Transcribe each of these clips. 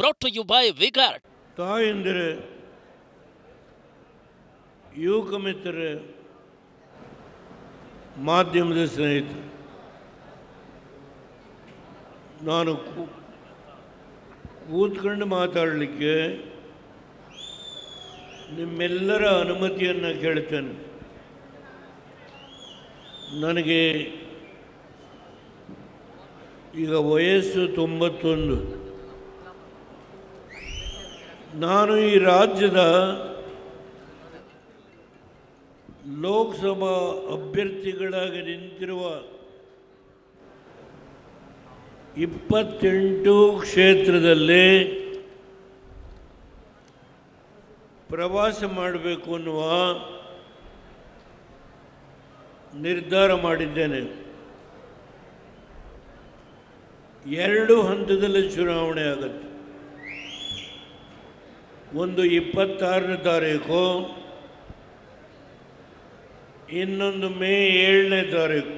brought to you by Vigard. ತಾಯಂದಿರೆ, ಯುವಕ ಮಿತ್ರರೇ, ಮಾಧ್ಯಮದ ಸ್ನೇಹಿತರು, ನಾನು ಕೂತ್ಕೊಂಡು ಮಾತಾಡಲಿಕ್ಕೆ ನಿಮ್ಮೆಲ್ಲರ ಅನುಮತಿಯನ್ನು ಕೇಳ್ತೇನೆ. ನನಗೆ ಈಗ ವಯಸ್ಸು 91. ನಾನು ಈ ರಾಜ್ಯದ ಲೋಕಸಭಾ ಅಭ್ಯರ್ಥಿಗಳಾಗಿ ನಿಂತಿರುವ 28 ಕ್ಷೇತ್ರದಲ್ಲಿ ಪ್ರವಾಸ ಮಾಡಬೇಕು ಅನ್ನುವ ನಿರ್ಧಾರ ಮಾಡಿದ್ದೇನೆ. 2 ಹಂತದಲ್ಲಿ ಚುನಾವಣೆ ಆಗುತ್ತೆ. ಒಂದು 26ನೇ ತಾರೀಕು, ಇನ್ನೊಂದು ಮೇ 7ನೇ ತಾರೀಕು.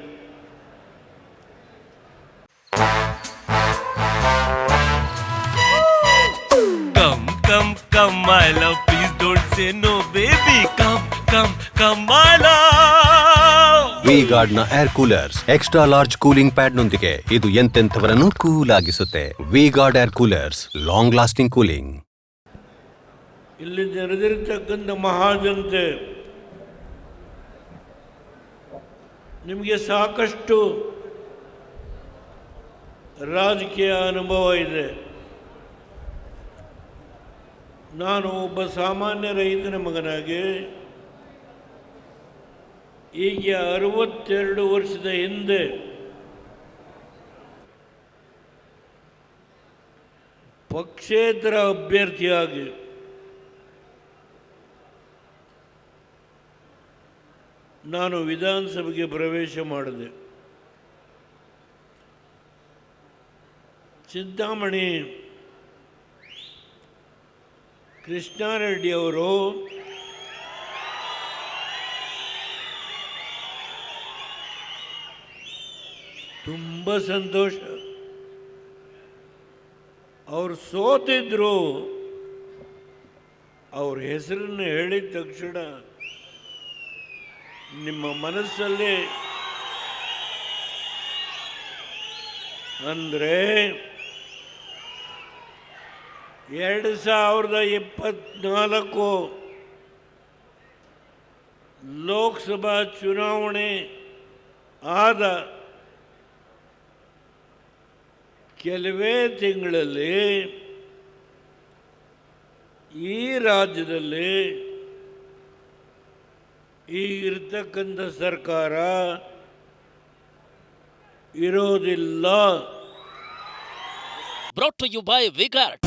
Come, my love, please don't say no, baby. Come, my love. V Guard ನ air coolers extra large cooling pad ನೊಂದಿಗೆ ಇದು ಎಂತೆಂಥವರನ್ನು ಕೂಲ್ ಆಗಿಸುತ್ತೆ. V Guard air coolers, long lasting cooling. ಇಲ್ಲಿ ನೆರೆದಿರ್ತಕ್ಕಂಥ ಮಹಾಜನತೆ, ನಿಮಗೆ ಸಾಕಷ್ಟು ರಾಜಕೀಯ ಅನುಭವ ಇದೆ. ನಾನು ಒಬ್ಬ ಸಾಮಾನ್ಯ ರೈತನ ಮಗನಾಗಿ ಈಗ 62 ವರ್ಷದ ಹಿಂದೆ ಪಕ್ಷೇತರ ಅಭ್ಯರ್ಥಿಯಾಗಿ ನಾನು ವಿಧಾನಸಭೆಗೆ ಪ್ರವೇಶ ಮಾಡಿದೆ. ಚಿಂತಾಮಣಿ ಕೃಷ್ಣಾರೆಡ್ಡಿ ಅವರು ತುಂಬ ಸಂತೋಷ, ಅವರು ಸೋತಿದ್ರು. ಅವ್ರ ಹೆಸರನ್ನು ಹೇಳಿದ ತಕ್ಷಣ ನಿಮ್ಮ ಮನಸ್ಸಲ್ಲಿ ಅಂದರೆ 2024 ಲೋಕಸಭಾ ಚುನಾವಣೆ ಆದ ಕೆಲವೇ ತಿಂಗಳಲ್ಲಿ ಈ ರಾಜ್ಯದಲ್ಲಿ ಈಗಿರ್ತಕ್ಕಂಥ ಸರ್ಕಾರ ಇರೋದಿಲ್ಲ. Brought to you by Vigard.